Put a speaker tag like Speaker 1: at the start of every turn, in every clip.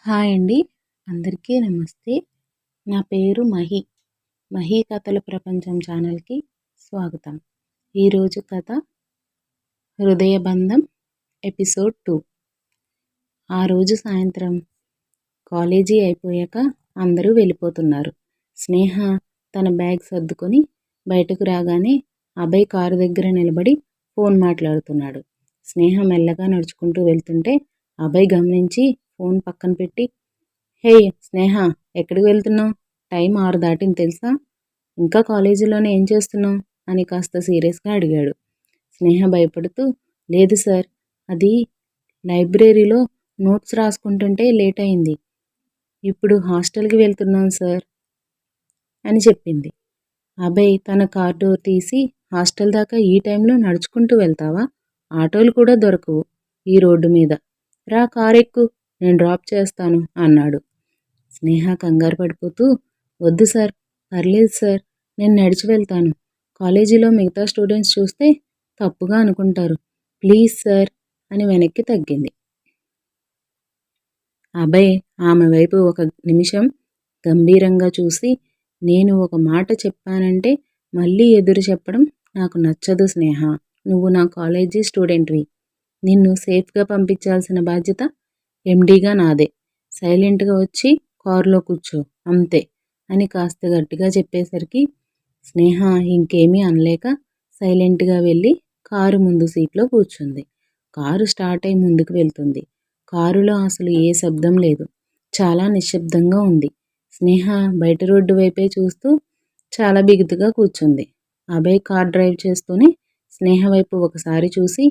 Speaker 1: Hi అండి. అందరికీ నమస్తే. నా పేరు మహి. మహి కథల ప్రపంచం ఛానల్‌కి స్వాగతం. ఈరోజు కథ హృదయబంధం ఎపిసోడ్ 2. ఆ రోజు సాయంత్రం కాలేజీ అయిపోయాక అందరూ వెళ్ళిపోతున్నారు. స్నేహ తన బ్యాగ్ సర్దుకొని బయటకు రాగానే అభయ్ కారు దగ్గర నిలబడి ఫోన్ మాట్లాడుతున్నాడు. స్నేహ మెల్లగా నడుచుకుంటూ వెళ్తుంటే అభయ్ గమనించి ఫోన్ పక్కన పెట్టి, హే స్నేహ, ఎక్కడికి వెళ్తున్నావు? టైం 6 దాటింది తెలుసా? ఇంకా కాలేజీలోనే ఏం చేస్తున్నావు అని కాస్త సీరియస్గా అడిగాడు. స్నేహ భయపడుతూ, లేదు సార్, అది లైబ్రరీలో నోట్స్ రాసుకుంటుంటే లేట్ అయింది. ఇప్పుడు హాస్టల్కి వెళ్తున్నాను సార్ అని చెప్పింది. అభయ్ తన కార్ డోర్ తీసి, హాస్టల్ దాకా ఈ టైంలో నడుచుకుంటూ వెళ్తావా? ఆటోలు కూడా దొరకవు ఈ రోడ్డు మీద. రా, కారు ఎక్కు, నేను డ్రాప్ చేస్తాను అన్నాడు. స్నేహ కంగారు పడిపోతూ, వద్దు సార్, పర్లేదు సార్, నేను నడిచి వెళ్తాను. కాలేజీలో మిగతా స్టూడెంట్స్ చూస్తే తప్పుగా అనుకుంటారు. ప్లీజ్ సార్ అని వెనక్కి తగ్గింది. అభయ్ ఆమె వైపు ఒక నిమిషం గంభీరంగా చూసి, నేను ఒక మాట చెప్పానంటే మళ్ళీ ఎదురు చెప్పడం నాకు నచ్చదు స్నేహ. నువ్వు నా కాలేజీ స్టూడెంట్వి. నిన్ను సేఫ్గా పంపించాల్సిన బాధ్యత ఎండీగా నాదే. సైలెంట్గా వచ్చి కారులో కూర్చో, అంతే అని కాస్త గట్టిగా చెప్పేసరికి స్నేహ ఇంకేమీ అనలేక సైలెంట్గా వెళ్ళి కారు ముందు సీట్లో కూర్చుంది. కారు స్టార్ట్ అయి ముందుకు వెళ్తుంది. కారులో అసలు ఏ శబ్దం లేదు. చాలా నిశ్శబ్దంగా ఉంది. స్నేహ బయట రోడ్డు వైపే చూస్తూ చాలా బిగుతుగా కూర్చుంది. అభయ్ కార్ డ్రైవ్ చేస్తూనే స్నేహ వైపు ఒకసారి చూసి,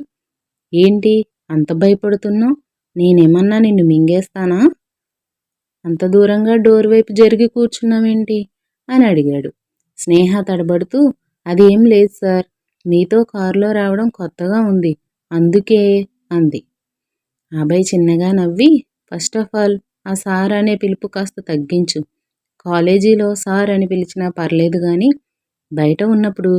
Speaker 1: ఏంటి అంత భయపడుతున్నావు? నేనేమన్నా నిన్ను మింగేస్తానా? అంత దూరంగా డోర్ వైపు జరిగి కూర్చున్నావేంటి అని అడిగాడు. స్నేహ తడబడుతూ, అదేం లేదు సార్, మీతో కారులో రావడం కొత్తగా ఉంది, అందుకే అంది. అభయ్ చిన్నగా నవ్వి, ఫస్ట్ ఆఫ్ ఆల్ ఆ సార్ అనే పిలుపు కాస్త తగ్గించు. కాలేజీలో సార్ అని పిలిచినా పర్లేదు కానీ బయట ఉన్నప్పుడు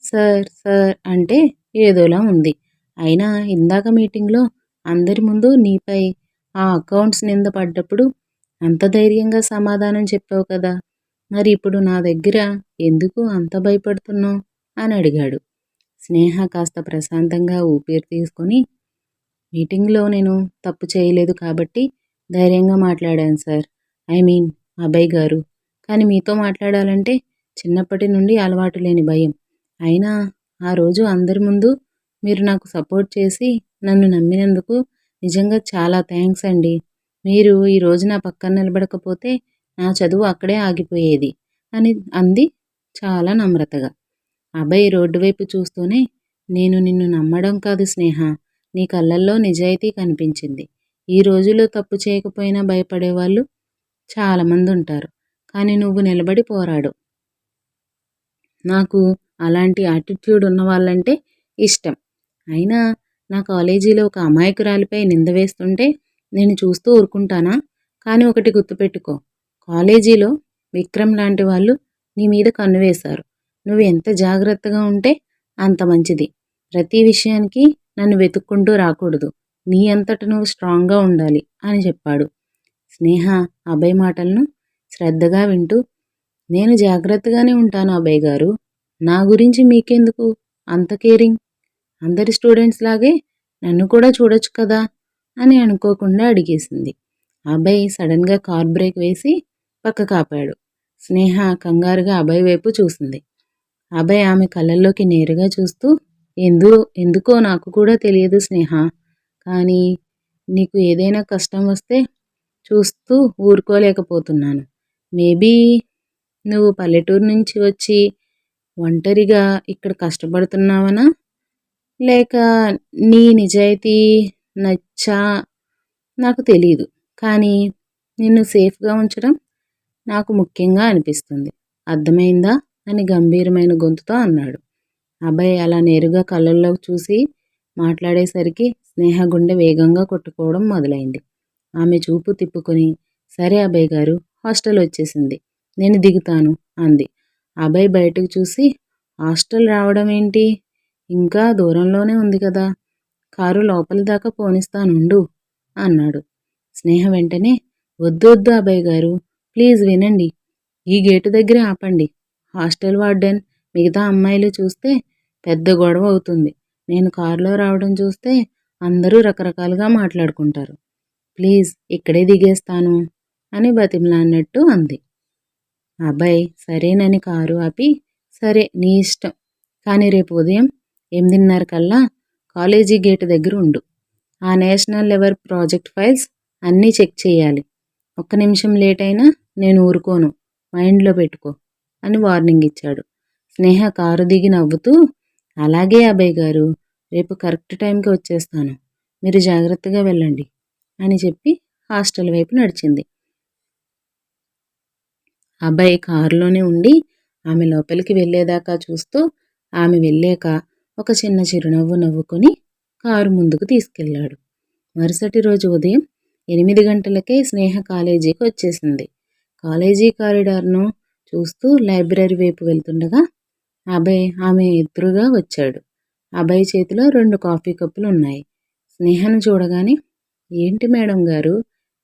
Speaker 1: సార్ సార్ అంటే ఏదోలా ఉంది. అయినా ఇందాక మీటింగ్లో అందరి ముందు నీపై ఆ అకౌంట్స్ నింద పడ్డప్పుడు అంత ధైర్యంగా సమాధానం చెప్పావు కదా, మరి ఇప్పుడు నా దగ్గర ఎందుకు అంత భయపడుతున్నావు అని అడిగాడు. స్నేహ కాస్త ప్రశాంతంగా ఊపిరి తీసుకొని, మీటింగ్లో నేను తప్పు చేయలేదు కాబట్టి ధైర్యంగా మాట్లాడాను సార్. ఐ మీన్ అభయ్ గారు. కానీ మీతో మాట్లాడాలంటే చిన్నప్పటి నుండి అలవాటు లేని భయం. అయినా ఆ రోజు అందరి ముందు మీరు నాకు సపోర్ట్ చేసి నన్ను నమ్మినందుకు నిజంగా చాలా థ్యాంక్స్ అండి. మీరు ఈరోజు నా పక్కన నిలబడకపోతే నా చదువు అక్కడే ఆగిపోయేది అని అంది చాలా నమ్రతగా. అభయ్ రోడ్డు వైపు చూస్తూనే, నేను నిన్ను నమ్మడం కాదు స్నేహ, నీ కళ్ళల్లో నిజాయితీ కనిపించింది. ఈ రోజుల్లో తప్పు చేయకపోయినా భయపడేవాళ్ళు చాలామంది ఉంటారు, కానీ నువ్వు నిలబడి పోరాడు. నాకు అలాంటి యాటిట్యూడ్ ఉన్న వాళ్ళంటే ఇష్టం. అయినా నా కాలేజీలో ఒక అమాయకురాలిపై నింద వేస్తుంటే నేను చూస్తూ ఊరుకుంటానా? కానీ ఒకటి గుర్తుపెట్టుకో, కాలేజీలో విక్రమ్ లాంటి వాళ్ళు నీ మీద కన్ను వేశారు. నువ్వు ఎంత జాగ్రత్తగా ఉంటే అంత మంచిది. ప్రతి విషయానికి నన్ను వెతుక్కుంటూ రాకూడదు. నీ అంతట నువ్వు స్ట్రాంగ్గా ఉండాలి అని చెప్పాడు. స్నేహ అభయ్ మాటలను శ్రద్ధగా వింటూ, నేను జాగ్రత్తగానే ఉంటాను అభయ్ గారు. నా గురించి మీకెందుకు అంత కేరింగ్? అందరి స్టూడెంట్స్ లాగే నన్ను కూడా చూడొచ్చు కదా అని అనుకోకుండా అడిగేసింది. అభయ్ సడన్గా కార్ బ్రేక్ వేసి పక్కకు ఆపాడు. స్నేహ కంగారుగా అభయ్ వైపు చూసింది. అభయ్ ఆమె కళ్ళల్లోకి నేరుగా చూస్తూ, ఎందుకో నాకు కూడా తెలియదు స్నేహ, కానీ నీకు ఏదైనా కష్టం వస్తే చూస్తూ ఊరుకోలేకపోతున్నాను. మేబీ నువ్వు పల్లెటూరు నుంచి వచ్చి ఒంటరిగా ఇక్కడ కష్టపడుతున్నావనా, లేక నీ నిజాయితీ నచ్చా నాకు తెలీదు, కానీ నిన్ను సేఫ్గా ఉంచడం నాకు ముఖ్యంగా అనిపిస్తుంది. అర్థమైందా అని గంభీరమైన గొంతుతో అన్నాడు. అభయ్ అలా నేరుగా కళ్ళల్లో చూసి మాట్లాడేసరికి స్నేహ గుండె వేగంగా కొట్టుకోవడం మొదలైంది. ఆమె చూపు తిప్పుకొని, సరే అభయ్ గారు, హాస్టల్ వచ్చేసింది, నేను దిగుతాను అంది. అభయ్ బయటకు చూసి, హాస్టల్ రావడం ఏంటి, ఇంకా దూరంలోనే ఉంది కదా, కారు లోపలి దాకా పోనిస్తానుండు అన్నాడు. స్నేహ వెంటనే, వద్దు వద్దు అభయ్ గారు, ప్లీజ్ వినండి. ఈ గేటు దగ్గరే ఆపండి. హాస్టల్ వార్డెన్, మిగతా అమ్మాయిలు చూస్తే పెద్ద గొడవ అవుతుంది. నేను కారులో రావడం చూస్తే అందరూ రకరకాలుగా మాట్లాడుకుంటారు. ప్లీజ్ ఇక్కడే దిగేస్తాను అని బతిమలాడినట్టు అంది. అబ్బాయి సరేనని కారు ఆపి, సరే నీ ఇష్టం, కానీ రేపు ఉదయం 8:30 కల్లా కాలేజీ గేటు దగ్గర ఉండు. ఆ నేషనల్ లెవెల్ ప్రాజెక్ట్ ఫైల్స్ అన్నీ చెక్ చేయాలి. ఒక్క నిమిషం లేట్ అయినా నేను ఊరుకోను, మైండ్లో పెట్టుకో అని వార్నింగ్ ఇచ్చాడు. స్నేహ కారు దిగి నవ్వుతూ, అలాగే అభయ్ గారు, రేపు కరెక్ట్ టైంకి వచ్చేస్తాను, మీరు జాగ్రత్తగా వెళ్ళండి అని చెప్పి హాస్టల్ వైపు నడిచింది. అబ్బాయి కారులోనే ఉండి ఆమె లోపలికి వెళ్ళేదాకా చూస్తూ, ఆమె వెళ్ళాక ఒక చిన్న చిరునవ్వు నవ్వుకొని కారు ముందుకు తీసుకెళ్లాడు. మరుసటి రోజు ఉదయం 8 గంటలకే స్నేహ కాలేజీకి వచ్చేసింది. కాలేజీ కారిడార్ను చూస్తూ లైబ్రరీ వైపు వెళ్తుండగా అభయ్ ఆమె ఎదురుగా వచ్చాడు. అభయ్ చేతిలో 2 కాఫీ కప్పులు ఉన్నాయి. స్నేహను చూడగానే, ఏంటి మేడం గారు,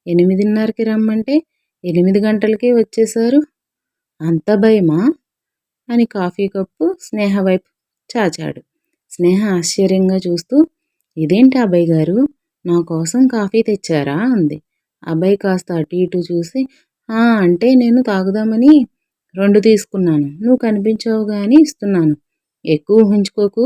Speaker 1: 8:30కి రమ్మంటే 8 గంటలకే వచ్చేశారు, అంత భయమా అని కాఫీ కప్పు స్నేహ వైపు చాచాడు. స్నేహ ఆశ్చర్యంగా చూస్తూ, ఇదేంటి అభయ్ గారు, నా కోసం కాఫీ తెచ్చారా అంది. అభయ్ కాస్త అటు ఇటు చూసి, అంటే నేను తాగుదామని 2 తీసుకున్నాను, నువ్వు కనిపించావుగా అని ఇస్తున్నాను. ఎక్కువ ఊహించుకోకు,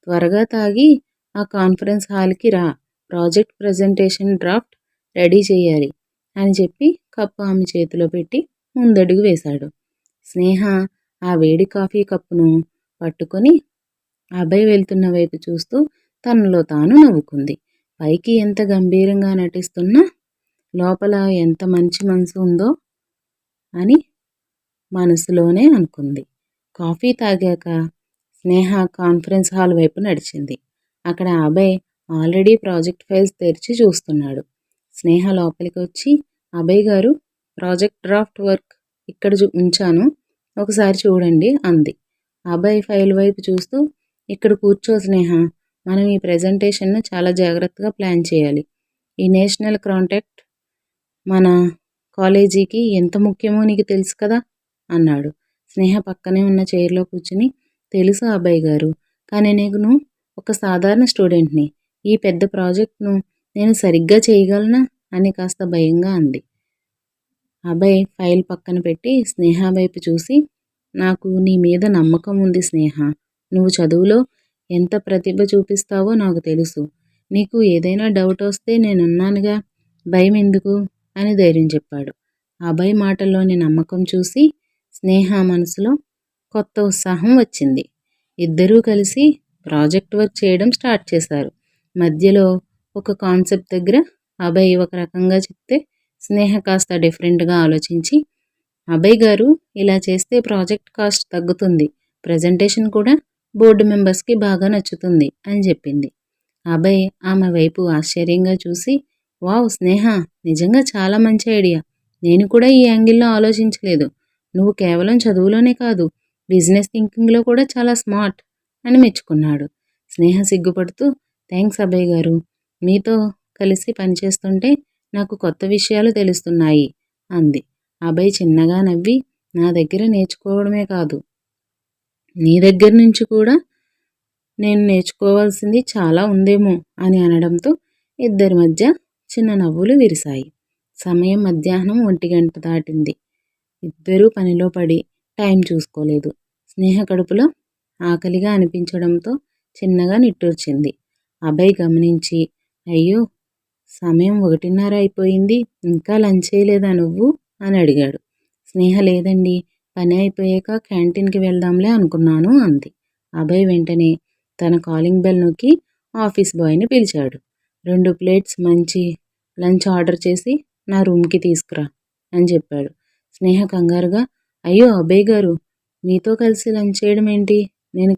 Speaker 1: త్వరగా తాగి ఆ కాన్ఫరెన్స్ హాల్కి రా, ప్రాజెక్ట్ ప్రజెంటేషన్ డ్రాఫ్ట్ రెడీ చేయాలి అని చెప్పి కప్పు ఆమె చేతిలో పెట్టి ముందడుగు వేశాడు. స్నేహ ఆ వేడి కాఫీ కప్పును పట్టుకొని అభయ్ వెళ్తున్న వైపు చూస్తూ తనలో తాను నవ్వుకుంది. పైకి ఎంత గంభీరంగా నటిస్తున్నా లోపల ఎంత మంచి మనసు ఉందో అని మనసులోనే అనుకుంది. కాఫీ తాగాక స్నేహ కాన్ఫరెన్స్ హాల్ వైపు నడిచింది. అక్కడ అభయ్ ఆల్రెడీ ప్రాజెక్ట్ ఫైల్స్ తెరిచి చూస్తున్నాడు. స్నేహ లోపలికి వచ్చి, అభయ్ గారు, ప్రాజెక్ట్ డ్రాఫ్ట్ వర్క్ ఇక్కడ ఉంచాను, ఒకసారి చూడండి అంది. అభయ్ ఫైల్ వైపు చూస్తూ, ఇక్కడ కూర్చో స్నేహ, మనం ఈ ప్రెజెంటేషన్ను చాలా జాగ్రత్తగా ప్లాన్ చేయాలి. ఈ నేషనల్ కాంటాక్ట్ మన కాలేజీకి ఎంత ముఖ్యమో నీకు తెలుసు కదా అన్నాడు. స్నేహ పక్కనే ఉన్న చైర్లో కూర్చుని, తెలుసు అభయ్ గారు, కానీ నేను ఒక సాధారణ స్టూడెంట్ని, ఈ పెద్ద ప్రాజెక్ట్ను నేను సరిగ్గా చేయగలనా అని కాస్త భయంగా అంది. అభయ్ ఫైల్ పక్కన పెట్టి స్నేహ వైపు చూసి, నాకు నీ మీద నమ్మకం ఉంది స్నేహ, నువ్వు చదువులో ఎంత ప్రతిభ చూపిస్తావో నాకు తెలుసు, నీకు ఏదైనా డౌట్ వస్తే నేనున్నానుగా, భయం ఎందుకు అని ధైర్యం చెప్పాడు. అభయ్ మాటల్లోని నమ్మకం చూసి స్నేహ మనసులో కొత్త ఉత్సాహం వచ్చింది. ఇద్దరూ కలిసి ప్రాజెక్ట్ వర్క్ చేయడం స్టార్ట్ చేశారు. మధ్యలో ఒక కాన్సెప్ట్ దగ్గర అభయ్ ఒక రకంగా చెప్తే స్నేహ కాస్త డిఫరెంట్గా ఆలోచించి, అభయ్ గారు, ఇలా చేస్తే ప్రాజెక్ట్ కాస్ట్ తగ్గుతుంది, ప్రజెంటేషన్ కూడా బోర్డు మెంబర్స్కి బాగా నచ్చుతుంది అని చెప్పింది. అభయ్ ఆమె వైపు ఆశ్చర్యంగా చూసి, వావ్ స్నేహ, నిజంగా చాలా మంచి ఐడియా, నేను కూడా ఈ యాంగిల్లో ఆలోచించలేదు, నువ్వు కేవలం చదువులోనే కాదు, బిజినెస్ థింకింగ్లో కూడా చాలా స్మార్ట్ అని మెచ్చుకున్నాడు. స్నేహ సిగ్గుపడుతూ, థ్యాంక్స్ అభయ్ గారు, మీతో కలిసి పనిచేస్తుంటే నాకు కొత్త విషయాలు తెలుస్తున్నాయి అంది. అభయ్ చిన్నగా నవ్వి, నా దగ్గర నేర్చుకోవడమే కాదు, నీ దగ్గర నుంచి కూడా నేను నేర్చుకోవాల్సింది చాలా ఉందేమో అని అనడంతో ఇద్దరి మధ్య చిన్న నవ్వులు విరిశాయి. సమయం మధ్యాహ్నం 1 గంట దాటింది. ఇద్దరూ పనిలో పడి టైం చూసుకోలేదు. స్నేహ కడుపులో ఆకలిగా అనిపించడంతో చిన్నగా నిట్టూర్చింది. అభయ్ గమనించి, అయ్యో, సమయం 1:30 అయిపోయింది, ఇంకా లంచ్ చేయలేదా నువ్వు అని అడిగాడు. స్నేహ లేదండి, పని అయిపోయాక క్యాంటీన్కి వెళ్దాంలే అనుకున్నాను అంది. అభయ్ వెంటనే తన కాలింగ్ బెల్ నొక్కి ఆఫీస్ బాయ్ని పిలిచాడు. 2 ప్లేట్స్ మంచి లంచ్ ఆర్డర్ చేసి నా రూమ్కి తీసుకురా అని చెప్పాడు. స్నేహ కంగారుగా, అయ్యో అభయ్ గారు, మీతో కలిసి లంచ్ చేయడం ఏంటి, నేను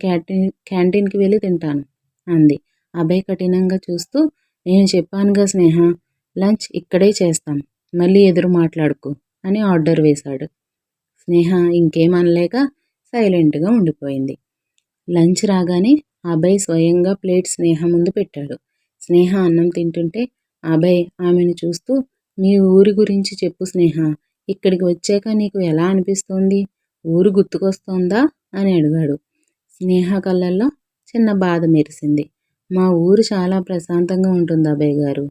Speaker 1: క్యాంటీన్కి వెళ్ళి తింటాను అంది. అభయ్ కఠినంగా చూస్తూ, నేను చెప్పానుగా స్నేహ, లంచ్ ఇక్కడే చేస్తాం, మళ్ళీ ఎదురు మాట్లాడుకో అని ఆర్డర్ వేశాడు. స్నేహ ఇంకేం అనలేక సైలెంట్గా ఉండిపోయింది. లంచ్ రాగానే అభయ్ స్వయంగా ప్లేట్ స్నేహ ముందు పెట్టాడు. స్నేహ అన్నం తింటుంటే అభయ్ ఆమెను చూస్తూ, మీ ఊరి గురించి చెప్పు స్నేహ. ఇక్కడికి వచ్చాక నీకు ఎలా అనిపిస్తోంది? ఊరు గుర్తుకొస్తోందా అని అడిగాడు. స్నేహ కళ్ళల్లో చిన్న బాధ మెరిసింది. మా ఊరు చాలా ప్రశాంతంగా ఉంటుంది అభయ్ గారు.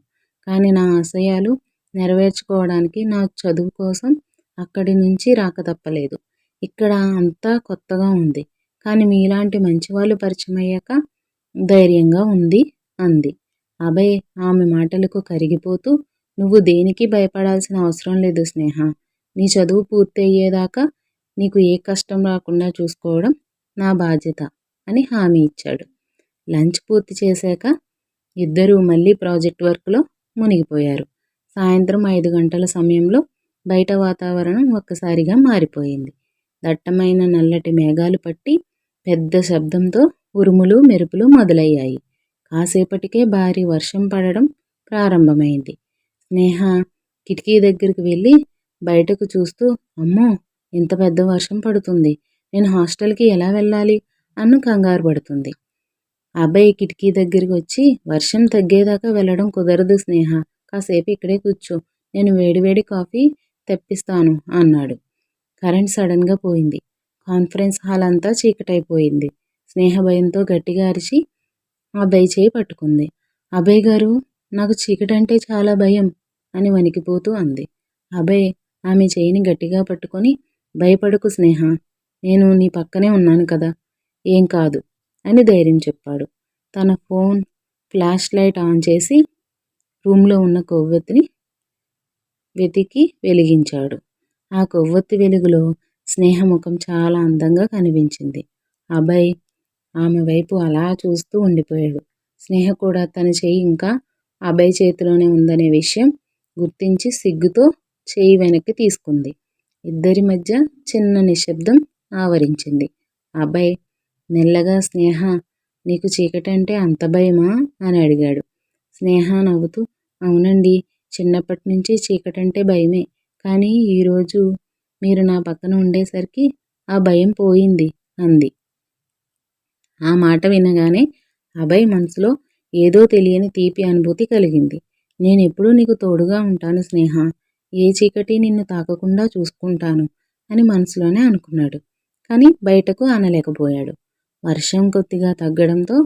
Speaker 1: కానీ నా ఆశయాలు నెరవేర్చుకోవడానికి నా చదువు కోసం అక్కడి నుంచి రాక తప్పలేదు. ఇక్కడ అంతా కొత్తగా ఉంది. కానీ మీలాంటి మంచి వాళ్ళు పరిచయం అయ్యాక ధైర్యంగా ఉంది అంది. అభయ్ ఆమె మాటలకు కరిగిపోతూ, నువ్వు దేనికి భయపడాల్సిన అవసరం లేదు స్నేహ. నీ చదువు పూర్తి అయ్యేదాకా నీకు ఏ కష్టం రాకుండా చూసుకోవడం నా బాధ్యత అని హామీ ఇచ్చాడు. లంచ్ పూర్తి చేశాక ఇద్దరూ మళ్ళీ ప్రాజెక్ట్ వర్క్లో మునిగిపోయారు. సాయంత్రం 5 గంటల సమయంలో బయట వాతావరణం ఒక్కసారిగా మారిపోయింది. దట్టమైన నల్లటి మేఘాలు పట్టి పెద్ద శబ్దంతో ఉరుములు మెరుపులు మొదలయ్యాయి. కాసేపటికే భారీ వర్షం పడడం ప్రారంభమైంది. స్నేహ కిటికీ దగ్గరికి వెళ్ళి బయటకు చూస్తూ, అమ్మో, ఇంత పెద్ద వర్షం పడుతుంది, నేను హాస్టల్కి ఎలా వెళ్ళాలి అన్ను కంగారు పడుతుంది. అబ్బాయి కిటికీ దగ్గరికి వచ్చి, వర్షం తగ్గేదాకా వెళ్ళడం కుదరదు స్నేహ, కాసేపు ఇక్కడే కూర్చో, నేను వేడివేడి కాఫీ తెప్పిస్తాను అన్నాడు. కరెంట్ సడన్గా పోయింది. కాన్ఫరెన్స్ హాల్ అంతా చీకటైపోయింది. స్నేహ భయంతో గట్టిగా అరిచి అభయ్ చేయి పట్టుకుంది. అభయ్ గారు, నాకు చీకటంటే చాలా భయం అని వణికిపోతూ అంది. అభయ్ ఆమె చేయిని గట్టిగా పట్టుకొని, భయపడకు స్నేహ, నేను నీ పక్కనే ఉన్నాను కదా, ఏం కాదు అని ధైర్యం చెప్పాడు. తన ఫోన్ ఫ్లాష్ లైట్ ఆన్ చేసి రూమ్లో ఉన్న కొవ్వొత్తిని వెతికి వెలిగించాడు. ఆ కొవ్వొత్తి వెలుగులో స్నేహ ముఖం చాలా అందంగా కనిపించింది. అభయ్ ఆమె వైపు అలా చూస్తూ ఉండిపోయాడు. స్నేహ కూడా తన చెయ్యి ఇంకా అభయ్ చేతిలోనే ఉందనే విషయం గుర్తించి సిగ్గుతో చెయ్యి వెనక్కి తీసుకుంది. ఇద్దరి మధ్య చిన్న నిశ్శబ్దం ఆవరించింది. అభయ్ మెల్లగా, స్నేహ, నీకు చీకటంటే అంత భయమా అని అడిగాడు. స్నేహ నవ్వుతూ, అవునండి, చిన్నప్పటి నుంచి చీకటంటే భయమే, కానీ ఈరోజు మీరు నా పక్కన ఉండేసరికి ఆ భయం పోయింది అంది. ఆ మాట వినగానే అభయ్ మనసులో ఏదో తెలియని తీపి అనుభూతి కలిగింది. నేనెప్పుడూ నీకు తోడుగా ఉంటాను స్నేహ, ఏ చీకటి నిన్ను తాకకుండా చూసుకుంటాను అని మనసులోనే అనుకున్నాడు. కానీ బయటకు అనలేకపోయాడు. వర్షం కొద్దిగా తగ్గడంతో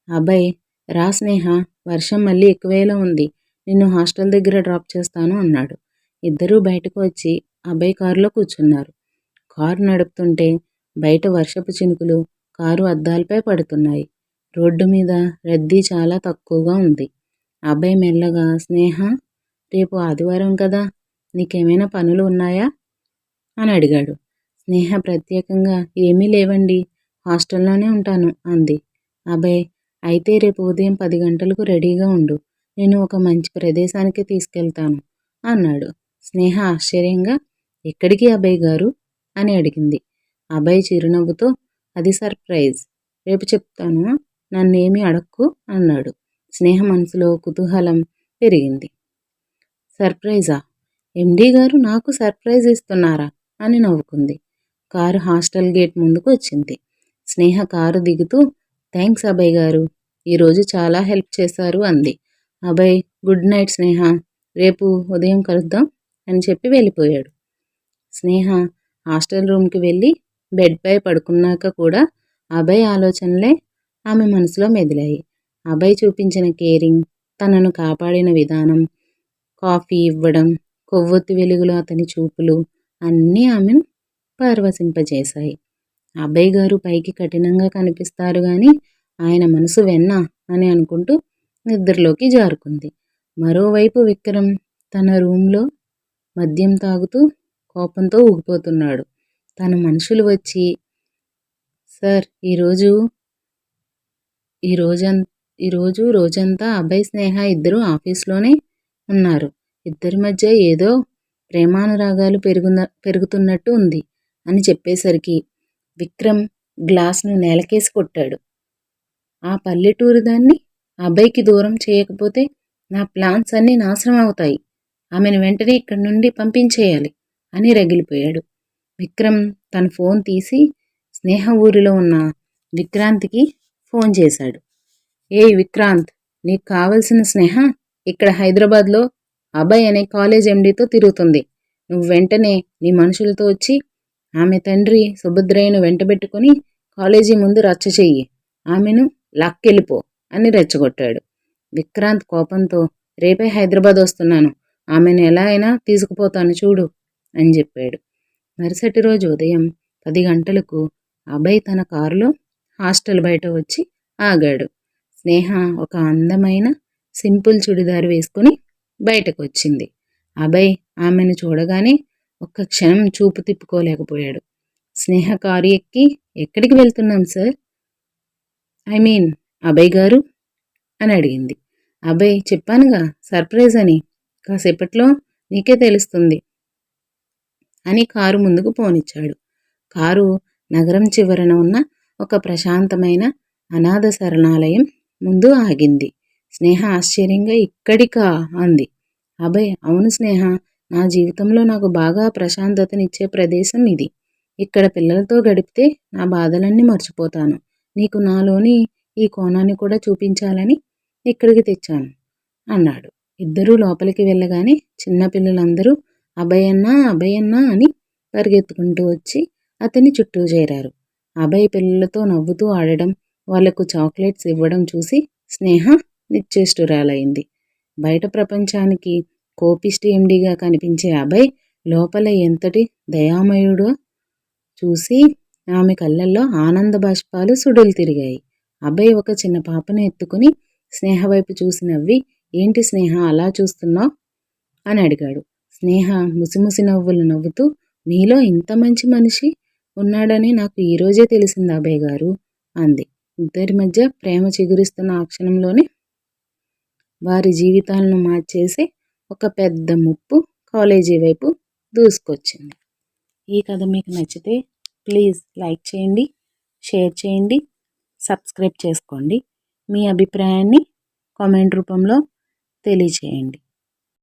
Speaker 1: అభయ్, రా స్నేహ, వర్షం మళ్ళీ ఎక్కువేలా ఉంది, నిన్ను హాస్టల్ దగ్గర డ్రాప్ చేస్తాను అన్నాడు. ఇద్దరూ బయటకు వచ్చి అభయ్ కారులో కూర్చున్నారు. కారు నడుపుతుంటే బయట వర్షపు చినుకులు కారు అద్దాలపై పడుతున్నాయి. రోడ్డు మీద రద్దీ చాలా తక్కువగా ఉంది. అభయ్ మెల్లగా, స్నేహ, రేపు ఆదివారం కదా, నీకేమైనా పనులు ఉన్నాయా అని అడిగాడు. స్నేహ ప్రత్యేకంగా ఏమీ లేవండి, హాస్టల్లోనే ఉంటాను అంది. అభయ్, అయితే రేపు ఉదయం 10 గంటలకు రెడీగా ఉండు, నేను ఒక మంచి ప్రదేశానికి తీసుకెళ్తాను అన్నాడు. స్నేహ ఆశ్చర్యంగా, ఎక్కడికి అభయ్ గారు అని అడిగింది. అభయ్ చిరునవ్వుతో, అది సర్ప్రైజ్, రేపు చెప్తాను, నన్నేమీ అడక్కు అన్నాడు. స్నేహ మనసులో కుతూహలం పెరిగింది. సర్ప్రైజా? ఎండీ గారు నాకు సర్ప్రైజ్ ఇస్తున్నారా అని నవ్వుకుంది. కారు హాస్టల్ గేట్ ముందుకు వచ్చింది. స్నేహ కారు దిగుతూ, థ్యాంక్స్ అభయ్ గారు, ఈరోజు చాలా హెల్ప్ చేశారు అంది. అభయ్, గుడ్ నైట్ స్నేహ, రేపు ఉదయం కలుద్దాం అని చెప్పి వెళ్ళిపోయాడు. స్నేహ హాస్టల్ రూమ్కి వెళ్ళి బెడ్పై పడుకున్నాక కూడా అభయ్ ఆలోచనలే ఆమె మనసులో మెదిలాయి. అభయ్ చూపించిన కేరింగ్, తనను కాపాడిన విధానం, కాఫీ ఇవ్వడం, కొవ్వొత్తి వెలుగులో అతని చూపులు అన్నీ ఆమెను పరవశింపజేశాయి. అభయ్ గారు పైకి కఠినంగా కనిపిస్తారు కానీ ఆయన మనసు వెన్న అని అనుకుంటూ నిద్రలోకి జారుకుంది. మరోవైపు విక్రమ్ తన రూమ్లో మద్యం తాగుతూ కోపంతో ఊగిపోతున్నాడు. తన మనుషులు వచ్చి, సార్, ఈరోజు రోజంతా అభయ్ స్నేహ ఇద్దరు ఆఫీస్లోనే ఉన్నారు. ఇద్దరి మధ్య ఏదో ప్రేమానురాగాలు పెరుగుతున్నట్టు ఉంది అని చెప్పేసరికి విక్రమ్ గ్లాస్ను నేలకేసి కొట్టాడు. ఆ పల్లెటూరు దాన్ని అభయ్కి దూరం చేయకపోతే నా ప్లాన్స్ అన్నీ నాశనం అవుతాయి, ఆమెను వెంటనే ఇక్కడి నుండి పంపించేయాలి అని రగిలిపోయాడు. విక్రమ్ తన ఫోన్ తీసి స్నేహ ఊరిలో ఉన్న విక్రాంత్కి ఫోన్ చేశాడు. ఏయ్ విక్రాంత్, నీకు కావలసిన స్నేహ ఇక్కడ హైదరాబాద్లో అభయ్ అనే కాలేజ్ ఎండీతో తిరుగుతుంది. నువ్వు వెంటనే నీ మనుషులతో వచ్చి ఆమె తండ్రి సుభద్రయ్యను వెంటబెట్టుకుని కాలేజీ ముందు రచ్చ చెయ్యి, ఆమెను లాక్కెళ్ళిపో అని రెచ్చగొట్టాడు. విక్రాంత్ కోపంతో రేపే హైదరాబాద్ వస్తున్నాను, ఆమెను ఎలా అయినా తీసుకుపోతాను చూడు అని చెప్పాడు. మరుసటి రోజు ఉదయం 10 గంటలకు అభయ్ తన కారులో హాస్టల్ బయట వచ్చి ఆగాడు. స్నేహ ఒక అందమైన సింపుల్ చుడిదార్ వేసుకుని బయటకు వచ్చింది. అభయ్ ఆమెను చూడగానే ఒక్క క్షణం చూపు తిప్పుకోలేకపోయాడు. స్నేహ కారు ఎక్కి ఎక్కడికి వెళ్తున్నాం సార్, ఐ మీన్ అభయ్ గారు అని అడిగింది. అభయ్ చెప్పానుగా సర్ప్రైజ్ అని, కాసేపట్లో నీకే తెలుస్తుంది అని కారు ముందుకు పోనిచ్చాడు. కారు నగరం చివరన ఉన్న ఒక ప్రశాంతమైన అనాథ శరణాలయం ముందు ఆగింది. స్నేహ ఆశ్చర్యంగా ఇక్కడికా అంది. అభయ్ అవును స్నేహ, నా జీవితంలో నాకు బాగా ప్రశాంతతనిచ్చే ప్రదేశం ఇది. ఇక్కడ పిల్లలతో గడిపితే నా బాధలన్నీ మర్చిపోతాను. నీకు నాలోని ఈ కోణాన్ని కూడా చూపించాలని ఇక్కడికి తెచ్చాను అన్నాడు. ఇద్దరూ లోపలికి వెళ్ళగానే చిన్నపిల్లలందరూ అభయన్నా అభయన్నా అని పరిగెత్తుకుంటూ వచ్చి అతని చుట్టూ చేరారు. అభయ్ పిల్లలతో నవ్వుతూ ఆడడం, వాళ్లకు చాక్లెట్స్ ఇవ్వడం చూసి స్నేహ నిశ్చేష్టురాలైంది. బయట ప్రపంచానికి కోపిష్టి ఎండిగా కనిపించే అభయ్ లోపల ఎంతటి దయామయుడో చూసి ఆమె కళ్ళల్లో ఆనంద బాష్పాలు సుడులు తిరిగాయి. అభయ్ ఒక చిన్న పాపను ఎత్తుకుని స్నేహ వైపు చూసి నవ్వి, ఏంటి స్నేహ అలా చూస్తున్నావు అని అడిగాడు. స్నేహ ముసిముసి నవ్వులు నవ్వుతూ, మీలో ఇంత మంచి మనిషి ఉన్నాడని నాకు ఈరోజే తెలిసింది అభయ్ గారు అంది. ఇద్దరి మధ్య ప్రేమ చిగురిస్తున్న ఆ క్షణంలోనే వారి జీవితాలను మార్చేసే ఒక పెద్ద ముప్పు కాలేజీ వైపు దూసుకొచ్చింది. ఈ కథ మీకు నచ్చితే ప్లీజ్ లైక్ చేయండి, షేర్ చేయండి, సబ్స్క్రైబ్ చేసుకోండి. మీ అభిప్రాయాన్ని కామెంట్ రూపంలో తెలియచేయండి.